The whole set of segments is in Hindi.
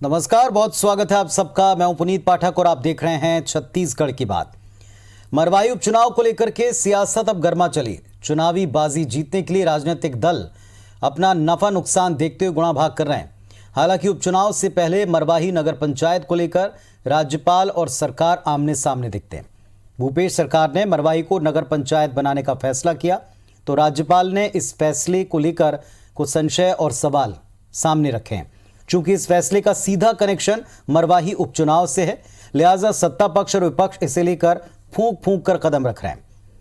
नमस्कार, बहुत स्वागत है आप सबका। मैं हूं पुनीत पाठक और आप देख रहे हैं छत्तीसगढ़ की बात। मरवाही उपचुनाव को लेकर के सियासत अब गर्मा चली। चुनावी बाजी जीतने के लिए राजनीतिक दल अपना नफा नुकसान देखते हुए गुणा भाग कर रहे हैं। हालांकि उपचुनाव से पहले मरवाही नगर पंचायत को लेकर राज्यपाल और सरकार आमने सामने दिखते हैं। भूपेश सरकार ने मरवाही को नगर पंचायत बनाने का फैसला किया तो राज्यपाल ने इस फैसले को लेकर कुछ संशय और सवाल सामने रखे हैं। चूंकि इस फैसले का सीधा कनेक्शन मरवाही उपचुनाव से है, लिहाजा सत्ता पक्ष और विपक्ष इसे लेकर फूंक फूंक कर कदम रख रहे हैं।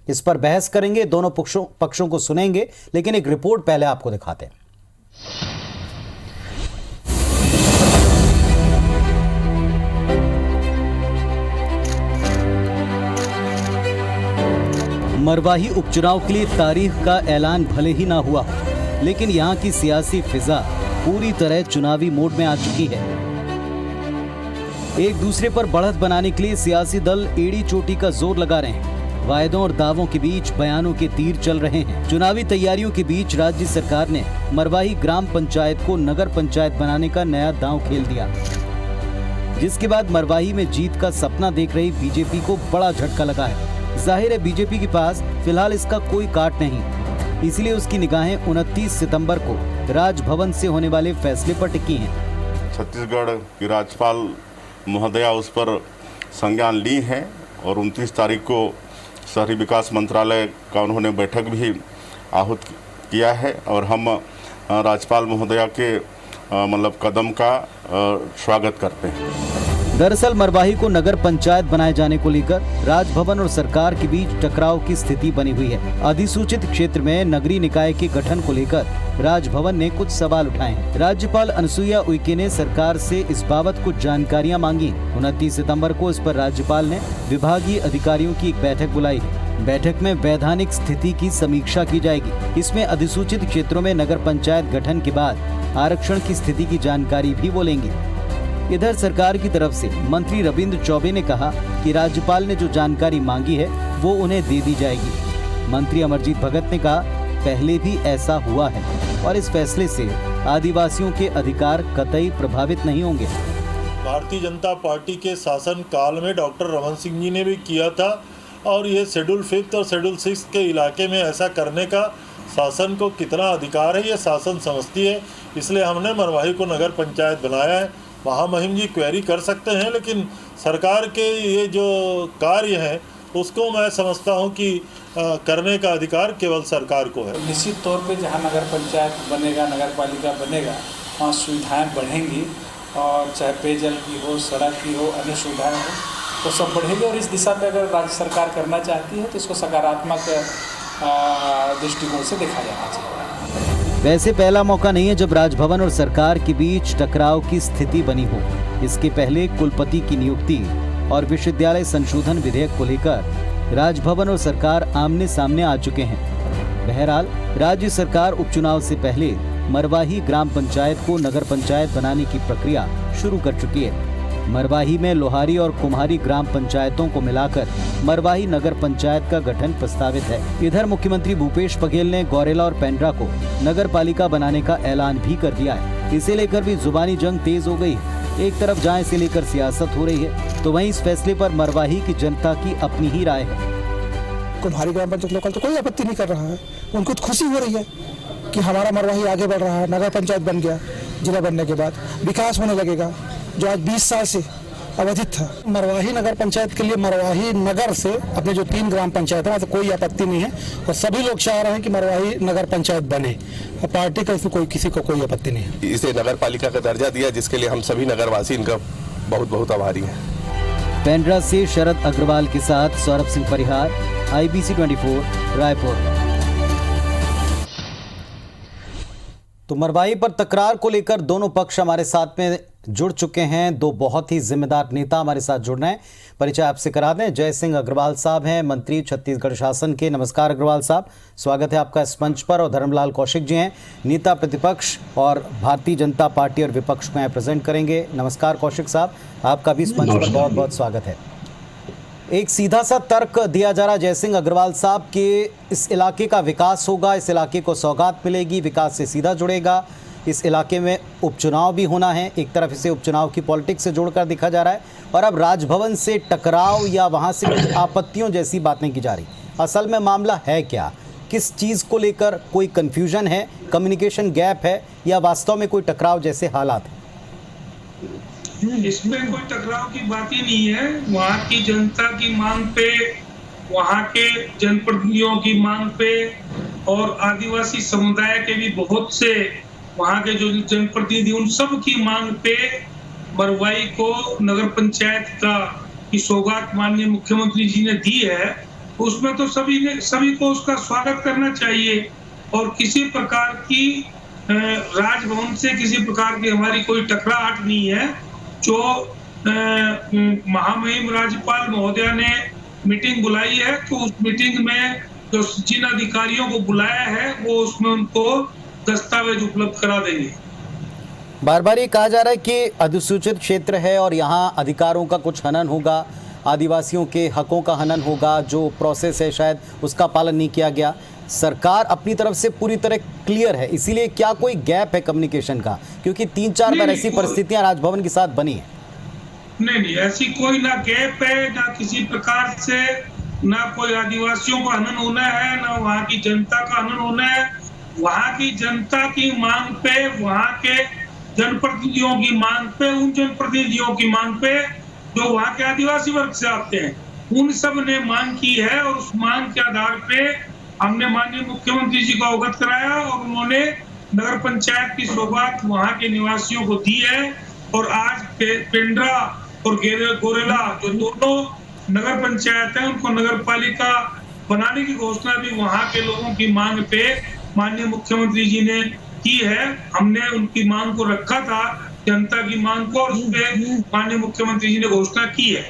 इस पर बहस करेंगे, दोनों पक्षों को सुनेंगे, लेकिन एक रिपोर्ट पहले आपको दिखाते हैं। मरवाही उपचुनाव के लिए तारीख का ऐलान भले ही ना हुआ, लेकिन यहां की सियासी फिजा पूरी तरह चुनावी मोड में आ चुकी है। एक दूसरे पर बढ़त बनाने के लिए सियासी दल एड़ी चोटी का जोर लगा रहे हैं। वायदों और दावों के बीच बयानों के तीर चल रहे हैं। चुनावी तैयारियों के बीच राज्य सरकार ने मरवाही ग्राम पंचायत को नगर पंचायत बनाने का नया दांव खेल दिया, जिसके बाद मरवाही में जीत का सपना देख रही बीजेपी को बड़ा झटका लगा है। जाहिर है बीजेपी के पास फिलहाल इसका कोई काट नहीं, इसलिए उसकी निगाहें 29 सितंबर को राजभवन से होने वाले फैसले पर टिकी हैं। छत्तीसगढ़ की राज्यपाल महोदया उस पर संज्ञान ली है और 29 तारीख को शहरी विकास मंत्रालय का उन्होंने बैठक भी आहूत किया है और हम राज्यपाल महोदया के कदम का स्वागत करते हैं। दरअसल मरवाही को नगर पंचायत बनाए जाने को लेकर राजभवन और सरकार के बीच टकराव की स्थिति बनी हुई है। अधिसूचित क्षेत्र में नगरीय निकाय के गठन को लेकर राजभवन ने कुछ सवाल उठाए हैं। राज्यपाल अनुसुईया उइके ने सरकार से इस बाबत कुछ जानकारियां मांगी। 29 सितंबर को इस पर राज्यपाल ने विभागीय अधिकारियों की एक बैठक बुलाई है। बैठक में वैधानिक स्थिति की समीक्षा की जाएगी। इसमें अधिसूचित क्षेत्रों में नगर पंचायत गठन के बाद आरक्षण की स्थिति की जानकारी भी वो लेंगे। इधर सरकार की तरफ से मंत्री रविंद्र चौबे ने कहा कि राज्यपाल ने जो जानकारी मांगी है वो उन्हें दे दी जाएगी। मंत्री अमरजीत भगत ने कहा पहले भी ऐसा हुआ है और इस फैसले से आदिवासियों के अधिकार कतई प्रभावित नहीं होंगे। भारतीय जनता पार्टी के शासन काल में डॉक्टर रमन सिंह जी ने भी किया था और ये शेड्यूल 5 और शेड्यूल 6 के इलाके में ऐसा करने का शासन को कितना अधिकार है ये शासन समझती है। इसलिए हमने मरवाही को नगर पंचायत बनाया है। महामहिम जी क्वेरी कर सकते हैं, लेकिन सरकार के ये जो कार्य हैं उसको मैं समझता हूं कि करने का अधिकार केवल सरकार को है। निश्चित तौर पे जहां नगर पंचायत बनेगा, नगर पालिका बनेगा, वहाँ सुविधाएं बढ़ेंगी और चाहे पेयजल की हो, सड़क की हो, अन्य सुविधाएं हो तो सब बढ़ेगी। और इस दिशा में अगर राज्य सरकार करना चाहती है तो इसको सकारात्मक दृष्टिकोण से देखा जाना चाहिए। वैसे पहला मौका नहीं है जब राजभवन और सरकार के बीच टकराव की स्थिति बनी हो। इसके पहले कुलपति की नियुक्ति और विश्वविद्यालय संशोधन विधेयक को लेकर राजभवन और सरकार आमने सामने आ चुके हैं। बहरहाल राज्य सरकार उपचुनाव से पहले मरवाही ग्राम पंचायत को नगर पंचायत बनाने की प्रक्रिया शुरू कर चुकी है। मरवाही में लोहारी और कुम्हारी ग्राम पंचायतों को मिलाकर मरवाही नगर पंचायत का गठन प्रस्तावित है। इधर मुख्यमंत्री भूपेश बघेल ने गौरेला और पेंड्रा को नगर पालिका बनाने का ऐलान भी कर दिया है। इसे लेकर भी जुबानी जंग तेज हो गई है। एक तरफ जहां इसे लेकर सियासत हो रही है तो वहीं इस फैसले पर मरवाही की जनता की अपनी ही राय है। कुम्हारी ग्राम पंचायत लोकल तो कोई आपत्ति नहीं कर रहा है, उनको तो खुशी हो रही है कि हमारा मरवाही आगे बढ़ रहा है, नगर पंचायत बन गया। जिला बनने के बाद विकास होने लगेगा जो आज 20 साल से अवधित था। मरवाही नगर पंचायत के लिए मरवाही नगर से अपने जो 3 ग्राम पंचायत है तो कोई आपत्ति नहीं है और सभी लोग चाह रहे हैं कि मरवाही नगर पंचायत बने और पार्टी का इसमें किसी को कोई आपत्ति नहीं है। इसे नगर पालिका का दर्जा दिया जिसके लिए हम सभी नगरवासी इनका बहुत बहुत आभारी हैं। पेंड्रा से शरद अग्रवाल के साथ सौरभ सिंह परिहार, IBC 24 रायपुर। तो मरवाही पर तकरार को लेकर दोनों पक्ष हमारे साथ में जुड़ चुके हैं। दो बहुत ही जिम्मेदार नेता हमारे साथ जुड़ रहे हैं। परिचय आपसे करा दें। जय सिंह अग्रवाल साहब हैं, मंत्री छत्तीसगढ़ शासन के। नमस्कार अग्रवाल साहब, स्वागत है आपका इस मंच पर। और धर्मलाल कौशिक जी हैं, नेता प्रतिपक्ष और भारतीय जनता पार्टी और विपक्ष को यहाँ प्रेजेंट करेंगे। नमस्कार कौशिक साहब, आपका भी इस मंच पर बहुत बहुत स्वागत है। एक सीधा सा तर्क दिया जा रहा जय सिंह अग्रवाल साहब के इस इलाके का विकास होगा, इस इलाके को सौगात मिलेगी, विकास से सीधा जुड़ेगा, इस इलाके में उपचुनाव भी होना है, एक तरफ इसे उपचुनाव की पॉलिटिक्स से जोड़कर देखा जा रहा है और अब राजभवन से टकराव या वहाँ से कुछ आपत्तियों जैसी बातें की जा रही। असल में मामला है क्या? किस चीज़ को लेकर कोई कन्फ्यूजन है, कम्युनिकेशन गैप है या वास्तव में कोई टकराव जैसे हालात हैं? इसमें कोई टकराव की बात ही नहीं है। वहाँ की जनता की मांग पे, वहाँ के जनप्रतिनिधियों की मांग पे और आदिवासी समुदाय के भी बहुत से वहाँ के जो जनप्रतिनिधि उन सब की मांग पे मरवाई को नगर पंचायत की सौगात माननीय मुख्यमंत्री जी ने दी है। उसमें तो सभी को उसका स्वागत करना चाहिए और किसी प्रकार की राजभवन से किसी प्रकार की हमारी कोई टकराहट नहीं है। जो महामहिम राज्यपाल महोदया ने मीटिंग बुलाई है तो उस मीटिंग में जो जिन अधिकारियों को बुलाया है वो उसमें उनको दस्तावेज उपलब्ध करा देंगे। बार बार ये कहा जा रहा है कि अधिसूचित क्षेत्र है और यहाँ अधिकारों का कुछ हनन होगा, आदिवासियों के हकों का हनन होगा, जो प्रोसेस है शायद उसका पालन नहीं किया गया। सरकार अपनी तरफ से पूरी तरह क्लियर है, इसीलिए क्या कोई गैप है कम्युनिकेशन का? क्योंकि 3-4 बार ऐसी परिस्थितियां राजभवन के साथ बनी है। नहीं, ऐसी कोई ना गैप है, ना किसी प्रकार से ना कोई आदिवासियों का हनन होना है, ना वहाँ की जनता का हनन होना है। वहाँ की जनता की मांग पे, वहाँ के जनप्रतिनिधियों की मांग पे, उन जनप्रतिनिधियों की मांग पे जो वहाँ के आदिवासी वर्ग से आते हैं, उन सब ने मांग की है और उस मांग के आधार पे हमने माननीय मुख्यमंत्री जी को अवगत कराया और उन्होंने नगर पंचायत की सौगात वहाँ के निवासियों को दी है। और आज पेंड्रा और गोरेला जो दोनों नगर पंचायत है उनको नगर पालिका बनाने की घोषणा भी वहाँ के लोगों की मांग पे माननीय मुख्यमंत्री जी ने की है। हमने उनकी मांग को रखा था, जनता की मांग को, और उस पे माननीय मुख्यमंत्री जी ने घोषणा की है।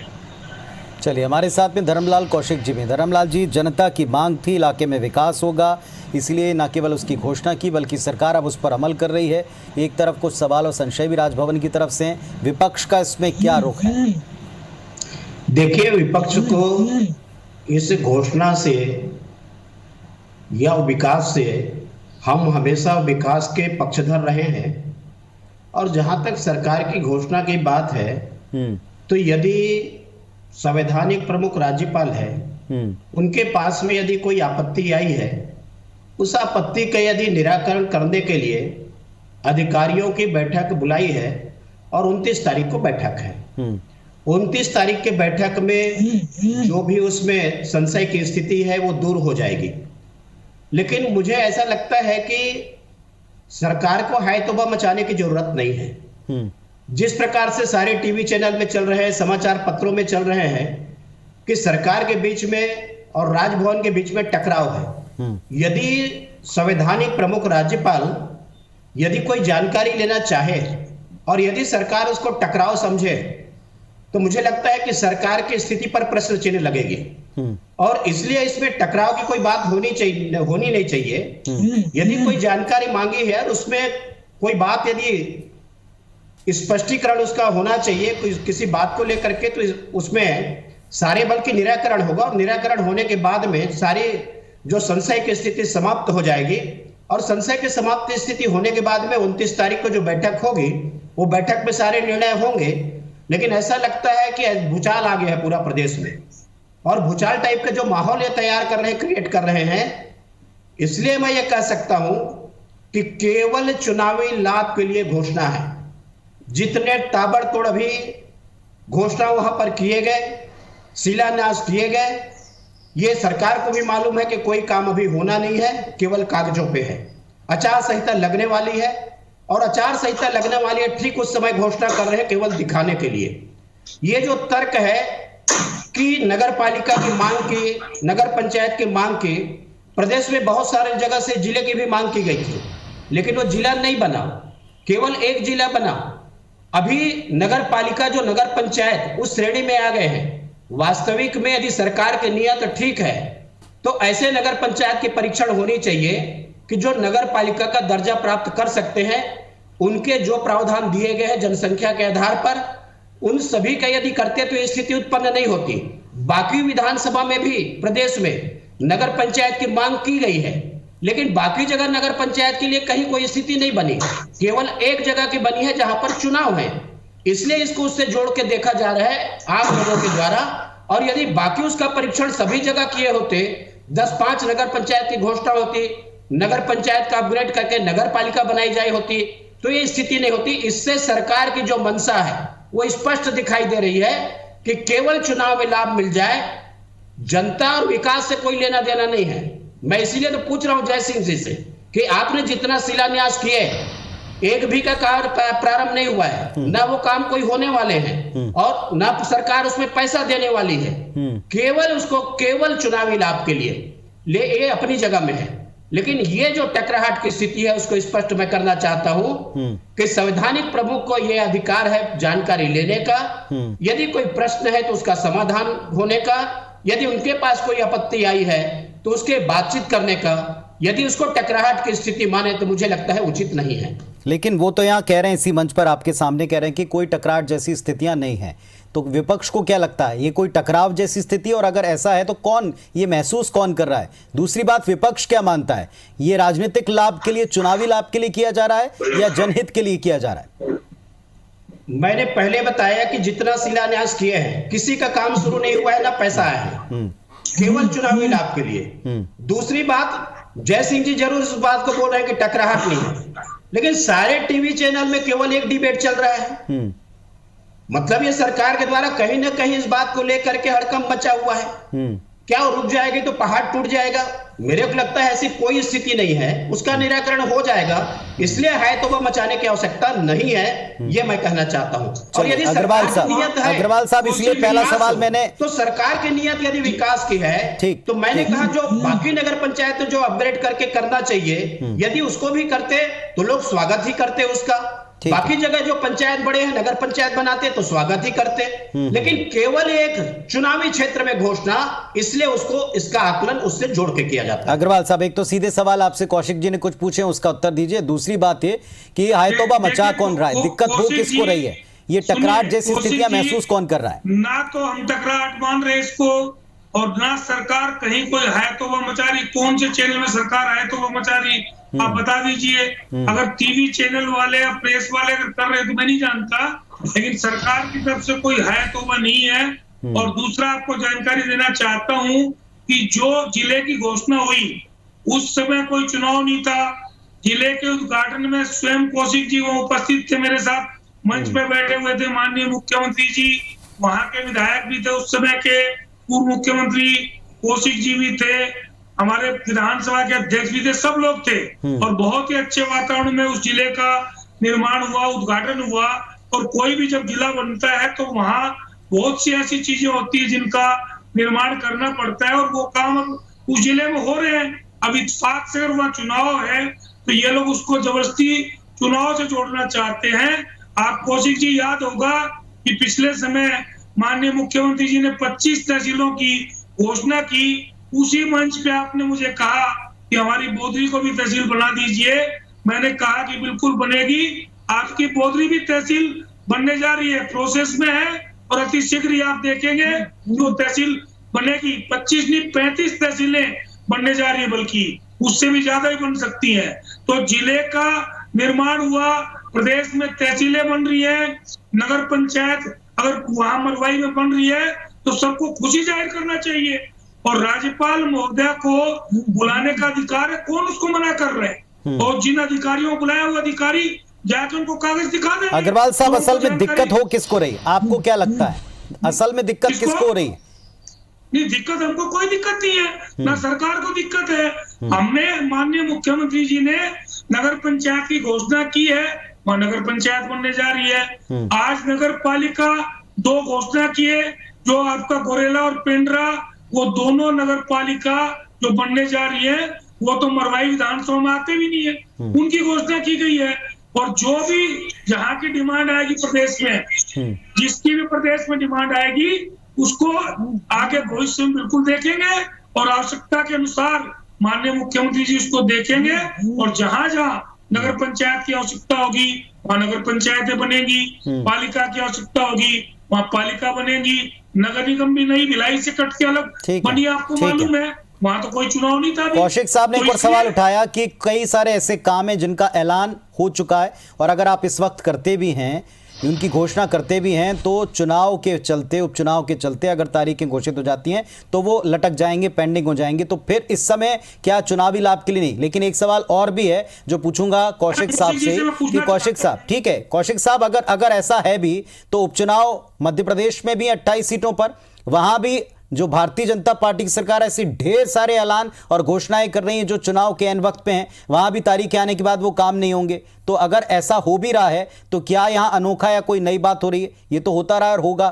चलिए, हमारे साथ में धर्मलाल कौशिक जी में। धर्मलाल जी, जनता की मांग थी इलाके में विकास होगा, इसलिए न केवल उसकी घोषणा की बल्कि सरकार अब उस पर अमल कर रही है। एक तरफ कुछ सवाल और संशय भी राजभवन की तरफ से हैं, विपक्ष का इसमें क्या रुख है? देखिए, विपक्ष को इस घोषणा से या विकास से हम हमेशा विकास के पक्षधर रहे हैं और जहां तक सरकार की घोषणा की बात है तो यदि संवैधानिक प्रमुख राज्यपाल है, उनके पास में यदि कोई आपत्ति आई है, उस आपत्ति का यदि निराकरण करने के लिए अधिकारियों की बैठक बुलाई है और 29 तारीख को बैठक है। 29 तारीख के बैठक में जो भी उसमें संशय की स्थिति है वो दूर हो जाएगी। लेकिन मुझे ऐसा लगता है कि सरकार को हाय तौबा मचाने की जरूरत नहीं है। जिस प्रकार से सारे टीवी चैनल में चल रहे हैं, समाचार पत्रों में चल रहे हैं कि सरकार के बीच में और राजभवन के बीच में टकराव है। यदि संवैधानिक प्रमुख राज्यपाल यदि कोई जानकारी लेना चाहे और यदि सरकार उसको टकराव समझे तो मुझे लगता है कि सरकार की स्थिति पर प्रश्न चिन्ह लगेगी और इसलिए इसमें टकराव की कोई बात होनी नहीं चाहिए। यदि कोई जानकारी मांगी है और उसमें कोई बात यदि स्पष्टीकरण उसका होना चाहिए किसी बात को लेकर के, तो उसमें सारे बल की निराकरण होगा और निराकरण होने के बाद में सारी जो संशय की स्थिति समाप्त हो जाएगी और संशय की समाप्त स्थिति होने के बाद में 29 तारीख को जो बैठक होगी वो बैठक में सारे निर्णय होंगे। लेकिन ऐसा लगता है कि भूचाल आ गया है पूरा प्रदेश में और भूचाल टाइप का जो माहौल ये तैयार कर रहे हैं, क्रिएट कर रहे हैं, इसलिए मैं ये कह सकता हूं कि केवल चुनावी लाभ के लिए घोषणा है। जितने ताबड़तोड़ अभी घोषणा वहां पर किए गए, शिलान्यास किए गए, ये सरकार को भी मालूम है कि कोई काम अभी होना नहीं है, केवल कागजों पे है। आचार संहिता लगने वाली है और आचार संहिता लगने वाली है, ठीक उस समय घोषणा कर रहे हैं केवल दिखाने के लिए। ये जो तर्क है कि नगर पालिका की मांग की, नगर पंचायत की मांग की, प्रदेश में बहुत सारे जगह से जिले की भी मांग की गई थी, लेकिन वो जिला नहीं बना, केवल एक जिला बना। अभी नगर पालिका जो नगर पंचायत उस श्रेणी में आ गए हैं। वास्तविक में यदि सरकार की नियत ठीक है तो ऐसे नगर पंचायत की परीक्षण होनी चाहिए कि जो नगर पालिका का दर्जा प्राप्त कर सकते हैं, उनके जो प्रावधान दिए गए हैं जनसंख्या के आधार पर, उन सभी का यदि करते तो ये स्थिति उत्पन्न नहीं होती। बाकी विधानसभा में भी प्रदेश में नगर पंचायत की मांग की गई है, लेकिन बाकी जगह नगर पंचायत के लिए कहीं कोई स्थिति नहीं बनी, केवल एक जगह की बनी है जहां पर चुनाव है, इसलिए इसको उससे जोड़ के देखा जा रहा है आम लोगों के द्वारा। और यदि बाकी उसका परीक्षण सभी जगह किए होते, 10-5 नगर पंचायत की घोषणा होती, नगर पंचायत का अपग्रेड करके नगर पालिका बनाई जाए होती, तो ये स्थिति नहीं होती। इससे सरकार की जो मंशा है वो स्पष्ट दिखाई दे रही है कि केवल चुनाव में लाभ मिल जाए, जनता और विकास से कोई लेना देना नहीं है। मैं इसीलिए तो पूछ रहा हूं जय सिंह जी से कि आपने जितना शिलान्यास किए, एक भी का कार्य प्रारंभ नहीं हुआ है, ना वो काम कोई होने वाले हैं और ना सरकार उसमें पैसा देने वाली है, केवल उसको केवल चुनावी लाभ के लिए ये अपनी जगह में है। लेकिन ये जो टकराहट की स्थिति है उसको स्पष्ट मैं करना चाहता हूं कि संवैधानिक प्रमुख को यह अधिकार है जानकारी लेने का, यदि कोई प्रश्न है तो उसका समाधान होने का, यदि उनके पास कोई आपत्ति आई है तो उसके बातचीत करने का, यदि उसको टकराहट की स्थिति माने तो मुझे लगता है उचित नहीं है। लेकिन वो तो यहाँ कह रहे हैं, इसी मंच पर आपके सामने कह रहे हैं कि कोई टकराहट जैसी स्थितियां नहीं है, तो विपक्ष को क्या लगता है ये कोई टकराव जैसी स्थिति, और अगर ऐसा है तो कौन ये महसूस कौन कर रहा है? दूसरी बात, विपक्ष क्या मानता है, ये राजनीतिक लाभ के लिए, चुनावी लाभ के लिए किया जा रहा है या जनहित के लिए किया जा रहा है? मैंने पहले बताया कि जितना शिलान्यास किए हैं किसी का काम शुरू नहीं हुआ है, ना पैसा आया है, केवल चुनावी लाभ के लिए। दूसरी बात, जय सिंह जी जरूर इस बात को बोल रहे हैं कि टकराहट नहीं है, लेकिन सारे टीवी चैनल में केवल एक डिबेट चल रहा है। मतलब ये सरकार के द्वारा कहीं ना कहीं इस बात को लेकर के हड़कंप मचा हुआ है। क्या वो रुक जाएगी तो पहाड़ टूट जाएगा? मेरे को लगता है ऐसी कोई स्थिति नहीं है, उसका निराकरण हो जाएगा, इसलिए है तो वह मचाने की आवश्यकता नहीं है, ये मैं कहना चाहता हूं। और यदि अग्रवाल साहब, इसलिए पहला सवाल मैंने तो सरकार की नियत यदि विकास की है तो मैंने कहा जो बाकी नगर पंचायत जो अपग्रेड करके करना चाहिए, यदि उसको भी करते तो लोग स्वागत ही करते उसका। बाकी जगह जो पंचायत बड़े हैं, नगर पंचायत बनाते तो स्वागत ही करते, लेकिन केवल एक चुनावी क्षेत्र में घोषणा, इसलिए उसको इसका आकलन उससे जोड़ के किया जाता है। अग्रवाल साहब, एक तो सीधे सवाल आपसे कौशिक जी ने कुछ पूछे, उसका उत्तर दीजिए। दूसरी बात ये कि हाय तौबा मचा कौन रहा है, दिक्कत हो किसको रही है, ये टकराहट जैसी स्थितियां महसूस कौन कर रहा है? ना तो हम टकराहट मान रहे इसको, और ना सरकार कहीं कोई है तो वह मचा रही। कौन से चैनल में सरकार है तो वह मचा रही, आप बता दीजिए। अगर टीवी चैनल वाले या प्रेस वाले अगर कर रहे तो मैं नहीं जानता, लेकिन सरकार की तरफ से कोई है तो वह नहीं है। और दूसरा आपको जानकारी देना चाहता हूं कि जो जिले की घोषणा हुई उस समय कोई चुनाव नहीं था। जिले के उद्घाटन में स्वयं कौशिक जी वहां उपस्थित थे, मेरे साथ मंच पे बैठे हुए थे माननीय मुख्यमंत्री जी, वहां के विधायक भी थे, उस समय के पूर्व मुख्यमंत्री कौशिक जी भी थे, हमारे विधानसभा के अध्यक्ष भी थे, सब लोग थे। और बहुत ही अच्छे वातावरण में उस जिले का निर्माण हुआ, उद्घाटन हुआ। और कोई भी जब जिला बनता है तो वहाँ बहुत सी ऐसी चीजें होती है जिनका निर्माण करना पड़ता है, और वो काम उस जिले में हो रहे हैं। अब इत्तेफाक से अगर वहाँ चुनाव है तो ये लोग उसको जबरदस्ती चुनाव से जोड़ना चाहते हैं। आप कौशिक जी याद होगा कि पिछले समय माननीय मुख्यमंत्री जी ने 25 तहसीलों की घोषणा की, उसी मंच पे आपने मुझे कहा कि हमारी बोधरी को भी तहसील बना दीजिए। मैंने कहा कि बिल्कुल बनेगी, आपकी बोधरी भी तहसील बनने जा रही है, प्रोसेस में है, और अति शीघ्र ही आप देखेंगे जो तहसील बनेगी। 25 नहीं 35 तहसीलें बनने जा रही है, बल्कि उससे भी ज्यादा ही बन सकती है। तो जिले का निर्माण हुआ, प्रदेश में तहसीलें बन रही है, नगर पंचायत अगर वहां मरवाई में बन रही है तो सबको खुशी जाहिर करना चाहिए। और राज्यपाल महोदया को बुलाने का अधिकार है, कौन उसको मना कर रहे हैं? और जिन अधिकारियों को बुलाया वो अधिकारी जाके उनको कागज दिखा दें। अग्रवाल साहब, असल में दिक्कत हो किसको रही, आपको क्या लगता है, असल में दिक्कत किसको हो रही है? नहीं, दिक्कत हमको कोई दिक्कत नहीं है, ना सरकार को दिक्कत है। हमने माननीय मुख्यमंत्री जी ने नगर पंचायत की घोषणा की है, वहां नगर पंचायत बनने जा रही है। आज नगर पालिका 2 घोषणा किए, जो आपका गोरेला और पेंड्रा, वो दोनों नगर पालिका जो बनने जा रही है वो तो मरवाई विधानसभा में आते भी नहीं है, उनकी घोषणा की गई है। और जो भी जहाँ की डिमांड आएगी प्रदेश में, जिसकी भी प्रदेश में डिमांड आएगी उसको आगे भविष्य में बिल्कुल देखेंगे, और आवश्यकता के अनुसार माननीय मुख्यमंत्री जी उसको देखेंगे। और जहाँ जहाँ नगर पंचायत की आवश्यकता होगी वहाँ नगर पंचायतें बनेगी, पालिका की आवश्यकता होगी वहाँ पालिका बनेगी। नगर निगम भी नहीं भिलाई से कट के अलग बनी, आपको मालूम है। वहां तो कोई चुनाव नहीं था अभी। कौशिक साहब ने तो एक और इसलिए- सवाल उठाया कि कई सारे ऐसे काम हैं जिनका ऐलान हो चुका है और अगर आप इस वक्त करते भी हैं, उनकी घोषणा करते भी हैं, तो चुनाव के चलते, उपचुनाव के चलते अगर तारीखें घोषित हो जाती हैं तो वो लटक जाएंगे, पेंडिंग हो जाएंगे। तो फिर इस समय क्या चुनावी लाभ के लिए नहीं? लेकिन एक सवाल और भी है जो पूछूंगा कौशिक साहब से कि कौशिक साहब, ठीक है कौशिक साहब, अगर ऐसा है भी तो उपचुनाव मध्य प्रदेश में भी 28 सीटों पर, वहां भी जो भारतीय जनता पार्टी की सरकार ऐसी ढेर सारे ऐलान और घोषणाएं कर रही हैं जो चुनाव के एन वक्त पे हैं, वहां भी तारीखें आने के बाद वो काम नहीं होंगे। तो अगर ऐसा हो भी रहा है तो क्या यहां अनोखा या कोई नई बात हो रही है? ये तो होता रहा और होगा।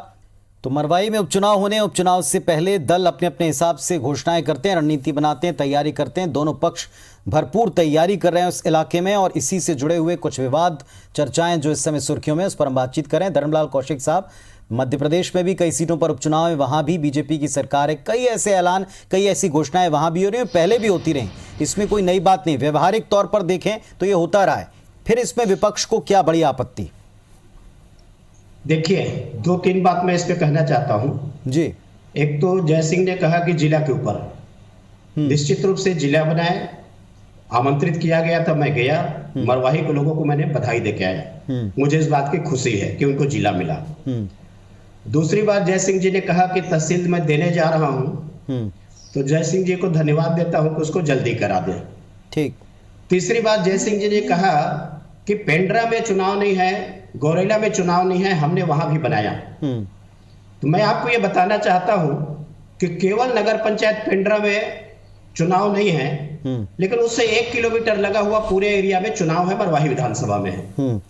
तो मरवाई में उपचुनाव होने, उपचुनाव से पहले दल अपने अपने हिसाब से घोषणाएं करते हैं, रणनीति बनाते हैं, तैयारी करते हैं। दोनों पक्ष भरपूर तैयारी कर रहे हैं उस इलाके में और इसी से जुड़े हुए कुछ विवाद, चर्चाएं जो इस समय सुर्खियों में, उस पर हम बातचीत करें। धर्मलाल कौशिक साहब, मध्य प्रदेश में भी कई सीटों पर उपचुनाव है, वहां भी बीजेपी की सरकार है, कई ऐसे ऐलान, कई ऐसी घोषणाएं वहां भी हो रही हैं, पहले भी होती रही, इसमें कोई नई बात नहीं। व्यवहारिक तौर पर देखें तो ये होता रहा है, फिर इसमें विपक्ष को क्या बड़ी आपत्ति? देखिए, 2-3 बात मैं इस पे कहना चाहता हूं जी। एक तो जय सिंह ने कहा कि जिला के ऊपर, निश्चित रूप से जिला बनाए, आमंत्रित किया गया था, मैं गया, मरवाही के लोगों को मैंने बधाई देके आया, मुझे इस बात की खुशी है कि उनको जिला मिला। दूसरी बात, जय सिंह जी ने कहा कि तहसील में देने जा रहा हूं, तो जय सिंह जी को धन्यवाद देता हूं कि उसको जल्दी करा दे। ठीक। तीसरी बात, जय सिंह जी ने कहा कि पेंड्रा में चुनाव नहीं है, गौरेला में चुनाव नहीं है, हमने वहां भी बनाया। तो मैं आपको ये बताना चाहता हूं कि केवल नगर पंचायत पेंड्रा में चुनाव नहीं है, लेकिन उससे 1 किलोमीटर लगा हुआ पूरे एरिया में चुनाव है, मरवाही विधानसभा में है।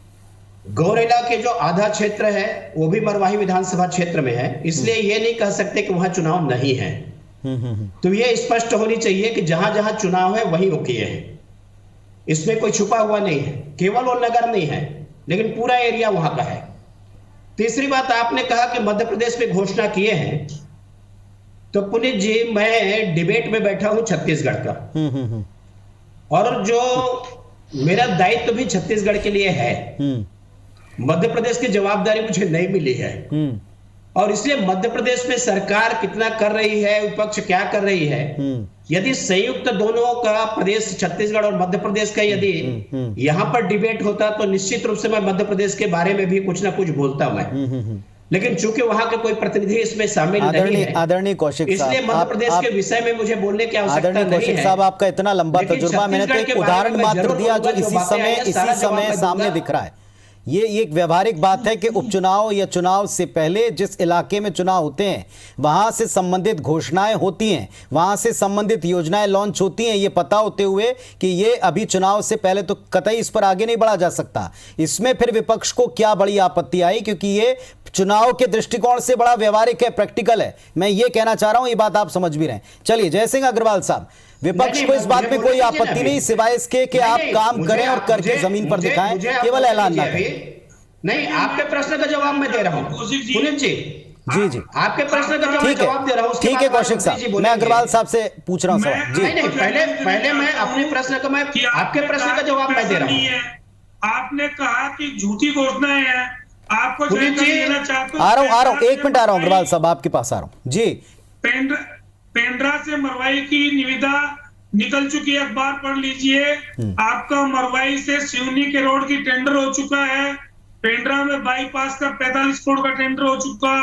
गौरेला के जो आधा क्षेत्र है वो भी मरवाही विधानसभा क्षेत्र में है, इसलिए ये नहीं कह सकते कि वहां चुनाव नहीं है। तो ये स्पष्ट होनी चाहिए कि जहां जहां चुनाव है वहीं रुके हैं, इसमें कोई छुपा हुआ नहीं है। केवल वो नगर नहीं है लेकिन पूरा एरिया वहां का है। तीसरी बात, आपने कहा कि मध्य प्रदेश में घोषणा किए हैं, तो पुनीत जी, मैं डिबेट में बैठा हूं छत्तीसगढ़ का, और जो मेरा दायित्व भी छत्तीसगढ़ के लिए है, मध्य प्रदेश की जवाबदारी मुझे नहीं मिली है, और इसलिए मध्य प्रदेश में सरकार कितना कर रही है, विपक्ष क्या कर रही है, यदि संयुक्त दोनों का प्रदेश छत्तीसगढ़ और मध्य प्रदेश का यदि यहां पर डिबेट होता तो निश्चित रूप से मैं मध्य प्रदेश के बारे में भी कुछ ना कुछ बोलता मैं, लेकिन चूंकि वहां के कोई प्रतिनिधि इसमें शामिल नहीं है, आदरणीय कौशिक साहब, इसलिए मध्य प्रदेश के विषय में मुझे बोलने की आवश्यकता नहीं है। कौशिक साहब, आपका इतना लंबा तजुर्बा, मैंने तो एक उदाहरण मात्र दिया जो इसी समय सामने दिख रहा है। ये एक व्यवहारिक बात है कि उपचुनाव या चुनाव से पहले जिस इलाके में चुनाव होते हैं वहां से संबंधित घोषणाएं होती हैं, वहां से संबंधित योजनाएं लॉन्च होती हैं, ये पता होते हुए कि ये अभी चुनाव से पहले तो कतई इस पर आगे नहीं बढ़ा जा सकता। इसमें फिर विपक्ष को क्या बड़ी आपत्ति आई? क्योंकि ये चुनाव के दृष्टिकोण से बड़ा व्यवहारिक है, प्रैक्टिकल है। मैं ये कहना चाह रहा हूं, ये बात आप समझ भी रहे हैं। चलिए जय सिंह अग्रवाल साहब, विपक्ष को इस बात में कोई आपत्ति नहीं सिवाय इसके कि आप काम करें और करके जमीन पर दिखाएं, केवल ऐलान ना करें। नहीं, आपके प्रश्न का जवाब मैं दे रहा हूं पुनीत जी। जी आपके प्रश्न का जवाब दे रहा हूं। ठीक है कौशिक साहब, मैं अग्रवाल साहब से पूछ रहा हूं सवाल। जी नहीं, पहले मैं अपने प्रश्न का, मैं आपके प्रश्न का जवाब मैं दे रहा हूं। आपने कहा कि झूठी घोषणाएं हैं, आपको देना चाहते आ रहा हूं 1 मिनट, आ रहा हूं अग्रवाल साहब, आपके पास आ रहा हूं जी। पेंड्रा से मरवाई की निविदा निकल चुकी है, अखबार पढ़ लीजिए। आपका मरवाई से सिवनी के रोड की टेंडर हो चुका है, पेंड्रा में बाईपास का 45 करोड़ का टेंडर हो चुका,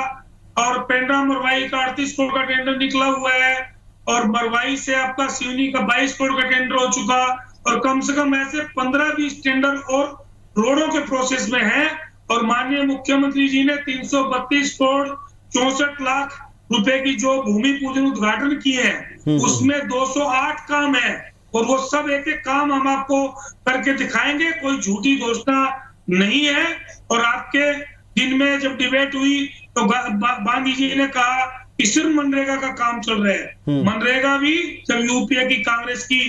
और पेंड्रा मरवाई का 38 करोड़ का टेंडर निकला हुआ है, और मरवाई से आपका सिवनी का 22 करोड़ का टेंडर हो चुका, और कम से कम ऐसे 15-20 टेंडर और रोडों के प्रोसेस में है। और माननीय मुख्यमंत्री जी ने 332 करोड़ 64 लाख रुपए की जो भूमि पूजन उद्घाटन किए हैं, उसमें 208 काम है, और वो सब एक एक काम हम आपको करके दिखाएंगे। कोई झूठी घोषणा नहीं है। और आपके दिन में जब डिबेट हुई तो गांधी जी ने कहा कि सिर्फ मनरेगा का काम चल रहा है। मनरेगा भी जब यूपीए की कांग्रेस की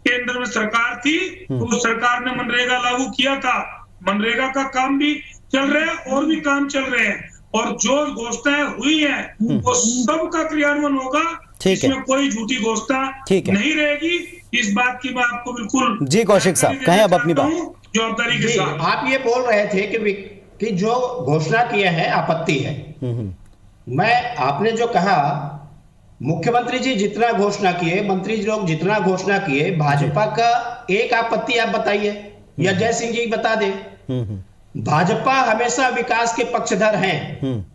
केंद्र में सरकार थी तो उस सरकार ने मनरेगा लागू किया था, मनरेगा का काम भी चल रहा है और भी काम चल रहे हैं, और जो घोषणाएं हुई हैं वो सब का क्रियान्वयन होगा। इसमें कोई झूठी घोषणा नहीं रहेगी, इस बात की मैं आपको बिल्कुल जी। कौशिक साहब कहें अब अपनी बात जवाबदारी के साथ। आप ये बोल रहे थे कि जो घोषणा किए हैं आपत्ति है। मैं, आपने जो कहा मुख्यमंत्री जी जितना घोषणा किए, मंत्री लोग जितना घोषणा किए, भाजपा का एक आपत्ति आप बताइए या जय सिंह जी बता दे। भाजपा हमेशा विकास के पक्षधर हैं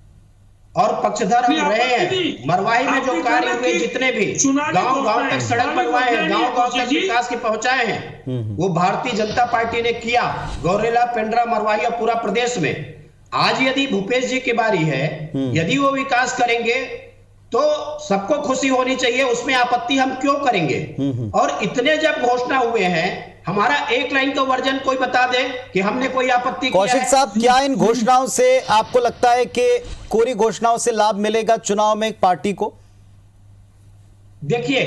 और पक्षधर हम रहे हैं। मरवाही में जो कार्य हुए, जितने भी गांव-गांव तक सड़क बनवाए हैं, गांव-गांव तक विकास के पहुंचाए हैं, वो भारतीय जनता पार्टी ने किया। गौरेला, पेंड्रा, मरवाही और पूरा प्रदेश में। आज यदि भूपेश जी की बारी है, यदि वो विकास करेंगे तो सबको खुशी होनी चाहिए, उसमें आपत्ति हम क्यों करेंगे। और इतने जब घोषणा हुए हैं, हमारा एक लाइन का वर्जन कोई बता दे कि हमने कोई आपत्ति किया है। कौशिक साहब, क्या इन घोषणाओं से आपको लगता है कि कोरी घोषणाओं से लाभ मिलेगा चुनाव में पार्टी को? देखिए,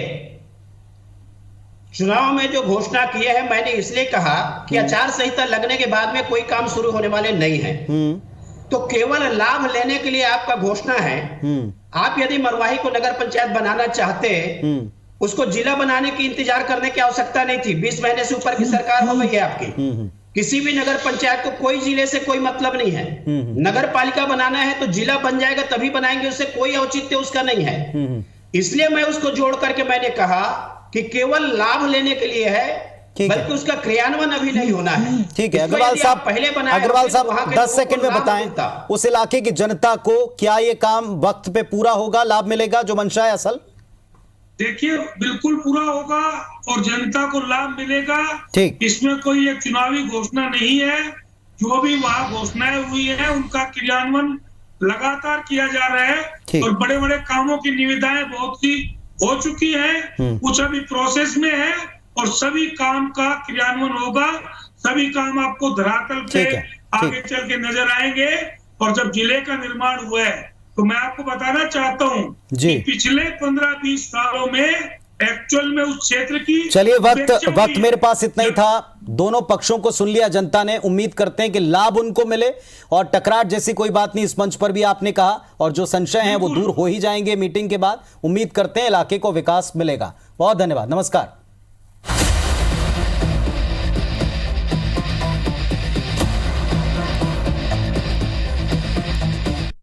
चुनाव में जो घोषणा किए हैं, मैंने इसलिए कहा कि आचार संहिता लगने के बाद में कोई काम शुरू होने वाले नहीं है, तो केवल लाभ लेने के लिए आपका घोषणा है। आप यदि मरवाही को नगर पंचायत बनाना चाहते, उसको जिला बनाने की इंतजार करने की आवश्यकता नहीं थी। 20 महीने से ऊपर की सरकार हो गई है आपकी। किसी भी नगर पंचायत को कोई जिले से कोई मतलब नहीं है। नगर पालिका बनाना है तो जिला बन जाएगा, तभी बनाएंगे, उससे कोई औचित्य उसका नहीं है। इसलिए मैं उसको जोड़ करके मैंने कहा कि केवल लाभ लेने के लिए है, बल्कि उसका क्रियान्वयन अभी नहीं होना है। ठीक है अग्रवाल साहब, पहले अग्रवाल साहब 10 सेकंड में बताएं उस इलाके की जनता को, क्या ये काम वक्त पे पूरा होगा, लाभ मिलेगा जो मंशा है असल? देखिए, बिल्कुल पूरा होगा और जनता को लाभ मिलेगा। ठीक, इसमें कोई एक चुनावी घोषणा नहीं है। जो भी वहां घोषणाएं हुई है, उनका क्रियान्वयन लगातार किया जा रहा है और बड़े बड़े कामों की निविदाएं बहुत सी हो चुकी है, कुछ अभी प्रोसेस में है और सभी काम का क्रियान्वयन होगा। सभी काम आपको धरातल पे आगे चल के नजर आएंगे। और जब जिले का निर्माण हुआ है, तो मैं आपको बताना चाहता हूं कि पिछले 15-20 सालों में एक्चुअल में उस क्षेत्र की, चलिए वक्त मेरे पास इतना ही था। दोनों पक्षों को सुन लिया जनता ने। उम्मीद करते हैं कि लाभ उनको मिले और टकरार जैसी कोई बात नहीं, इस मंच पर भी आपने कहा, और जो संशय हैं वो दूर हो ही जाएंगे मीटिंग के बाद। उम्मीद करते हैं इलाके को विकास मिलेगा। बहुत धन्यवाद, नमस्कार।